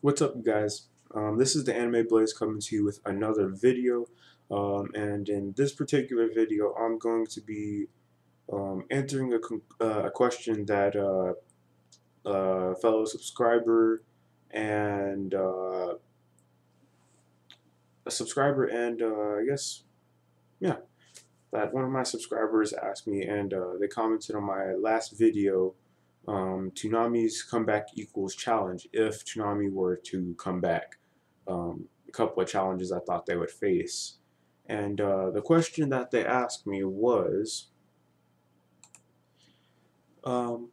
What's up, guys? This is the Anime Blaze coming to you with another video. And in this particular video, I'm going to be answering a question that a fellow subscriber and I guess, yeah, that one of my subscribers asked me, and they commented on my last video. Toonami's comeback equals challenge if Toonami were to come back. A couple of challenges I thought they would face. And the question that they asked me was, um,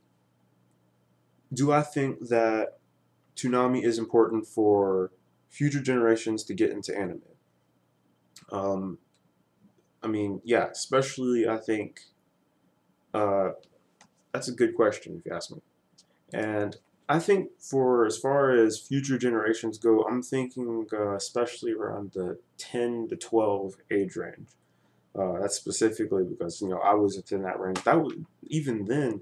do I think that Toonami is important for future generations to get into anime? Um, I mean, yeah, especially I think uh, that's a good question if you ask me. And I think for as far as future generations go, I'm thinking especially around the 10 to 12 age range. That's specifically because I was within that range. That was even then.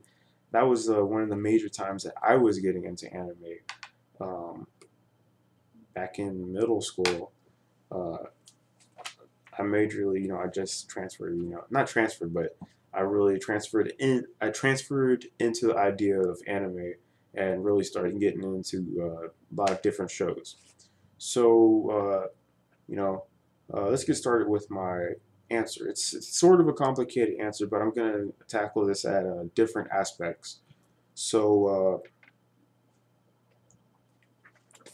That was one of the major times that I was getting into anime. Um, Back in middle school, uh, I majorly, I just transferred. Not transferred, but I really transferred in. I transferred into the idea of anime and really started getting into a lot of different shows. So, let's get started with my answer. It's sort of a complicated answer, but I'm going to tackle this at different aspects. So,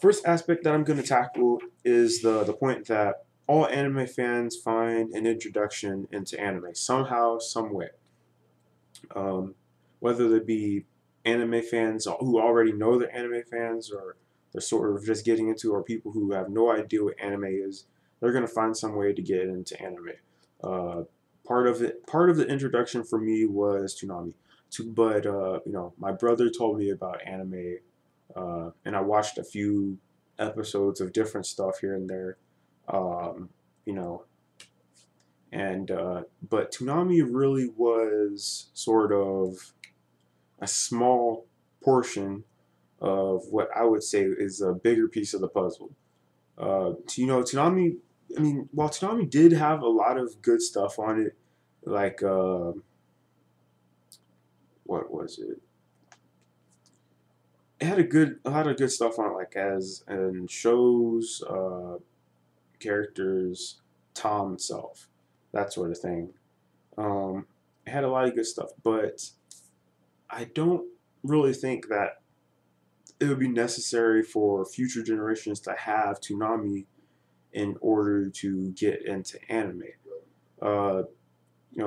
first aspect that I'm going to tackle is the point that all anime fans find an introduction into anime somehow, some way. Um, Whether they be anime fans who already know they're anime fans, or they're sort of just getting into, or people who have no idea what anime is, they're gonna find some way to get into anime. Uh, part of the introduction for me was Toonami. But my brother told me about anime, and I watched a few episodes of different stuff here and there. Um, you know, and but Toonami really was sort of a small portion of what I would say is a bigger piece of the puzzle. Toonami. I mean, while Toonami did have a lot of good stuff on it, like what was it? It had a lot of good stuff on it, like as in shows, characters, Tom himself, that sort of thing. It had a lot of good stuff, but I don't really think that it would be necessary for future generations to have Toonami in order to get into anime. Uh,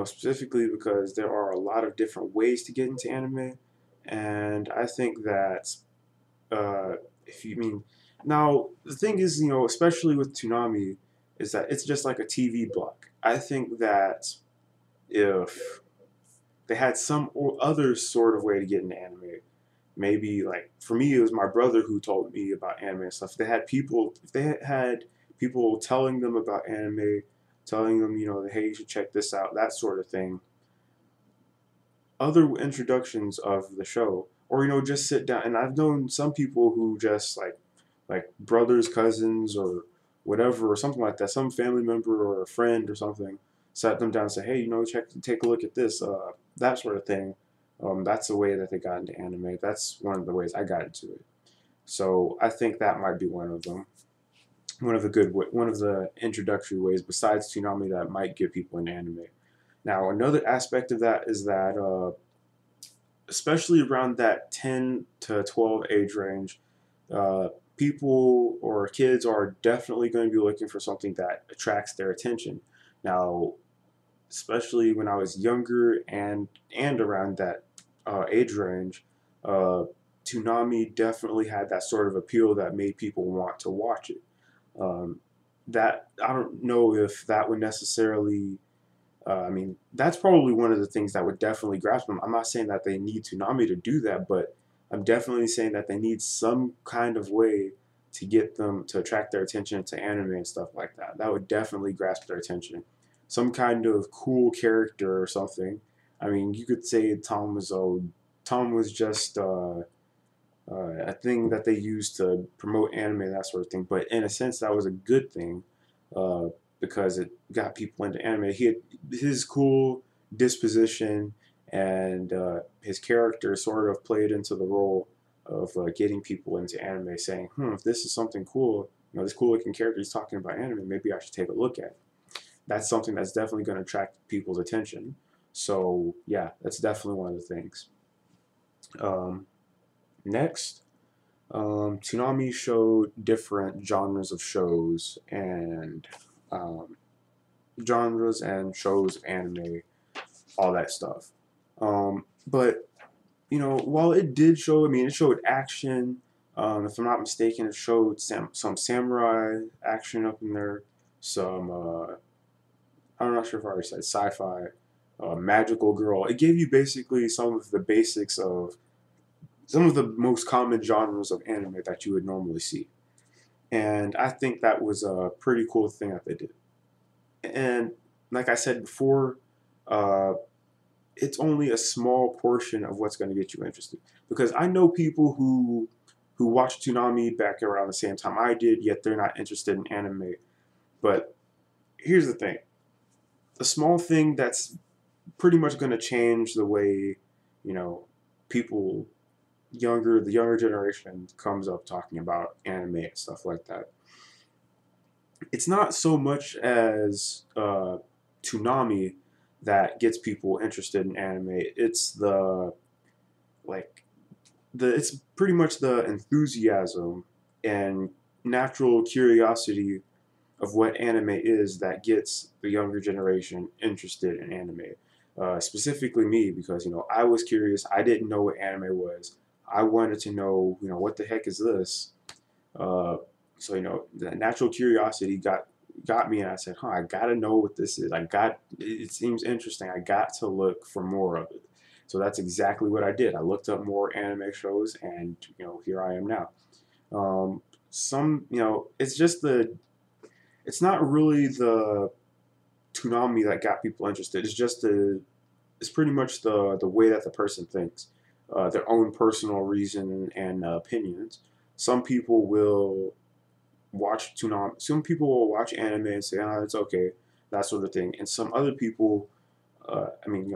Specifically because there are a lot of different ways to get into anime, and I think that uh, if you mean now the thing is, especially with Toonami, is that it's just like a TV block. I think that if they had some or other sort of way to get into anime, maybe like for me it was my brother who told me about anime and stuff. If they had people telling them about anime, telling them, hey, you should check this out, that sort of thing. Other introductions of the show, or just sit down. And I've known some people who just like brothers, cousins, or whatever, or something like that. Some family member or a friend or something sat them down and said, hey, take a look at this, that sort of thing. That's the way that they got into anime. That's one of the ways I got into it. So I think that might be one of them. One of the introductory ways besides Toonami that might get people into anime. Now, another aspect of that is that, especially around that 10 to 12 age range, uh, people or kids are definitely going to be looking for something that attracts their attention. Now, especially when I was younger and around that age range, uh, Toonami definitely had that sort of appeal that made people want to watch it. Um, that I don't know if that would necessarily. I mean, that's probably one of the things that would definitely grasp them. I'm not saying that they need Toonami to do that, but I'm definitely saying that they need some kind of way to get them to attract their attention to anime and stuff like that. That would definitely grasp their attention. Some kind of cool character or something. I mean, you could say Tom was just a thing that they used to promote anime and that sort of thing. But in a sense, that was a good thing uh, because it got people into anime. He had his cool disposition and his character sort of played into the role of getting people into anime, saying, if this is something cool, this cool looking character is talking about anime, maybe I should take a look at it. That's something that's definitely going to attract people's attention. So, yeah, that's definitely one of the things. Um, Next, Toonami showed different um, genres and shows of anime, all that stuff. But while it did show, I mean, it showed action. If I'm not mistaken, it showed some samurai action up in there. Some I'm not sure if I already said sci-fi, magical girl. It gave you basically some of the basics of some of the most common genres of anime that you would normally see. And I think that was a pretty cool thing that they did. And like I said before, uh, it's only a small portion of what's going to get you interested. Because I know people who watched Toonami back around the same time I did, yet they're not interested in anime. But here's the thing: a small thing that's pretty much going to change the way you know people the younger generation comes up talking about anime and stuff like that. It's not so much as Toonami that gets people interested in anime. It's like it's pretty much the enthusiasm and natural curiosity of what anime is that gets the younger generation interested in anime. Specifically me, because I was curious. I didn't know what anime was. I wanted to know, what the heck is this? Uh, so the natural curiosity got me, and I said, I gotta know what this is. It seems interesting. I got to look for more of it. So that's exactly what I did. I looked up more anime shows, and here I am now. Some it's just it's not really the Toonami that got people interested. It's pretty much the way that the person thinks, their own personal reason and opinions. Some people will watch Toonami. Some people will watch anime and say, it's okay," that sort of thing. And some other people,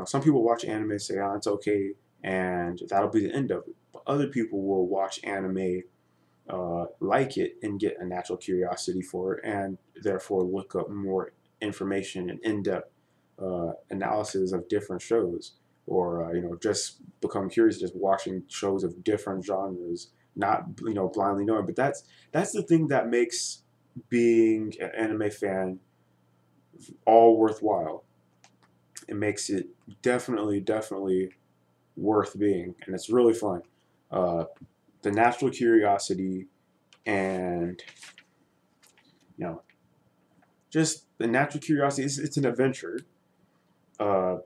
some people watch anime and say, it's okay," and that'll be the end of it. But other people will watch anime, like it, and get a natural curiosity for it, and therefore look up more information and in-depth analysis of different shows, or just become curious just watching shows of different genres, not blindly knowing. But that's the thing that makes being an anime fan all worthwhile. It makes it definitely worth being, and it's really fun. Uh, the natural curiosity and you know just the natural curiosity. It's an adventure. Uh,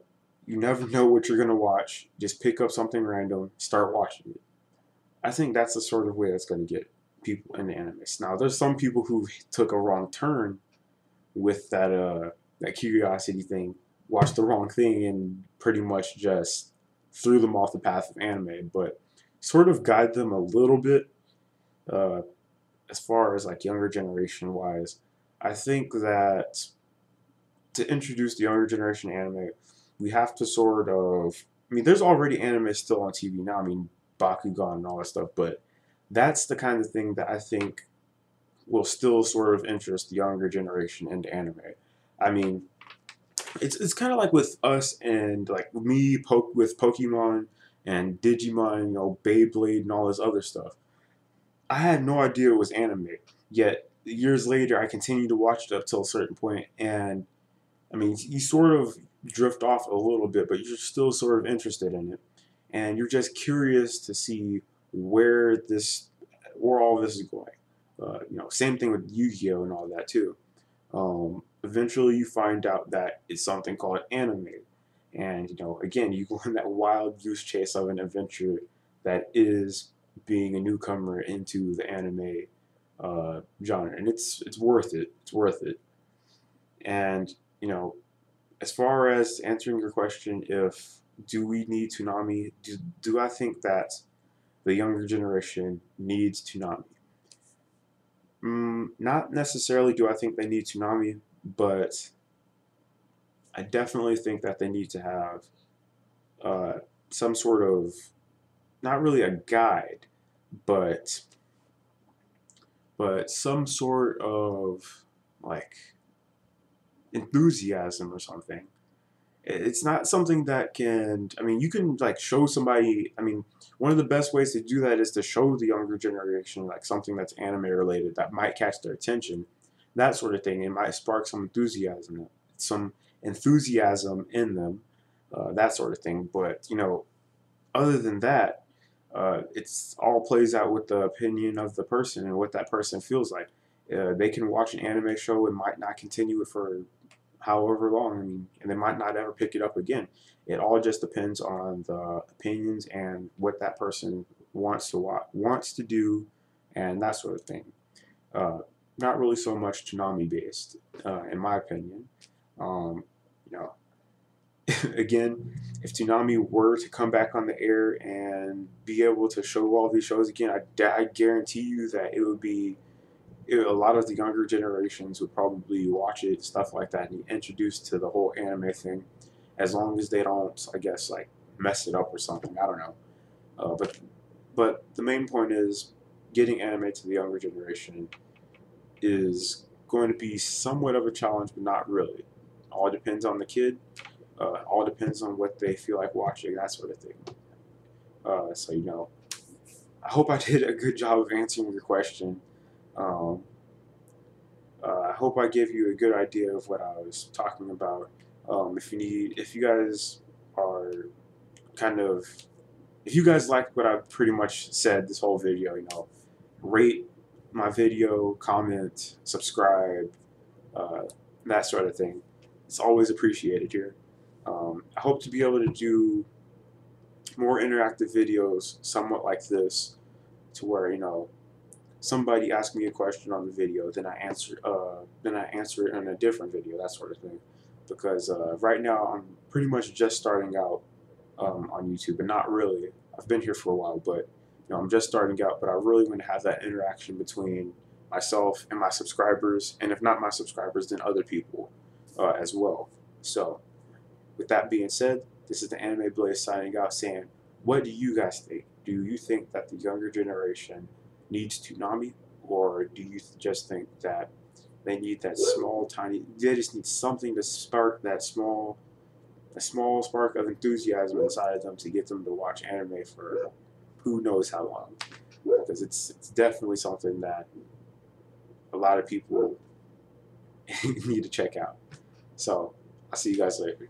you never know what you're gonna watch. Just pick up something random, start watching it. I think that's the sort of way that's gonna get people into anime. Now, there's some people who took a wrong turn with that curiosity thing, watched the wrong thing, and pretty much just threw them off the path of anime. But sort of guide them a little bit, uh, as far as like younger generation wise. I think that to introduce the younger generation anime, we have to sort of. I mean, there's already anime still on TV now. I mean, Bakugan and all that stuff, but that's the kind of thing that I think will still sort of interest the younger generation into anime. I mean, it's kind of like with us and like me with Pokemon and Digimon, Beyblade and all this other stuff. I had no idea it was anime. Yet years later, I continued to watch it up till a certain point, and I mean, you sort of drift off a little bit, but you're still sort of interested in it, and you're just curious to see where all this is going. Same thing with Yu-Gi-Oh and all that too. Eventually, you find out that it's something called anime, and again, you go on that wild goose chase of an adventure that is being a newcomer into the anime genre, and it's worth it. It's worth it. And you know, as far as answering your question, if do we need Toonami? Do I think that the younger generation needs Toonami. Not necessarily do I think they need Toonami, but I definitely think that they need to have uh, some sort of, not really a guide, but some sort of like enthusiasm or something. It's not something that can, I mean, you can like show somebody, I mean, one of the best ways to do that is to show the younger generation like something that's anime related that might catch their attention, that sort of thing. It might spark some enthusiasm in them, that sort of thing. But other than that, it's all plays out with the opinion of the person and what that person feels like. They can watch an anime show and might not continue it for however long. I mean, and they might not ever pick it up again. It all just depends on the opinions and what that person wants to watch, wants to do, and that sort of thing. Uh, Not really so much Toonami based, in my opinion. Um, you know, again, if Toonami were to come back on the air and be able to show all these shows again, I guarantee you that a lot of the younger generations would probably watch it, stuff like that, and be introduced to the whole anime thing, as long as they don't, I guess, like mess it up or something. I don't know. But the main point is getting anime to the younger generation is going to be somewhat of a challenge, but not really. All depends on the kid. All depends on what they feel like watching, that sort of thing. So I hope I did a good job of answering your question. Um, I hope I gave you a good idea of what I was talking about. If you guys are kind of, if you guys like what I've pretty much said this whole video, rate my video, comment, subscribe, uh, that sort of thing. It's always appreciated here. I hope to be able to do more interactive videos, somewhat like this, to where somebody asks me a question on the video, then I answer it in a different video, that sort of thing. Because right now I'm pretty much just starting out on YouTube, and not really. I've been here for a while, but I'm just starting out. But I really want to have that interaction between myself and my subscribers, and if not my subscribers, then other people as well. So, with that being said, this is the Anime Blaze signing out, saying, what do you guys think? Do you think that the younger generation needs Toonami, or do you just think that they need that small, tiny? They just need something to spark that a small spark of enthusiasm inside of them to get them to watch anime for who knows how long? Because it's definitely something that a lot of people need to check out. So I'll see you guys later.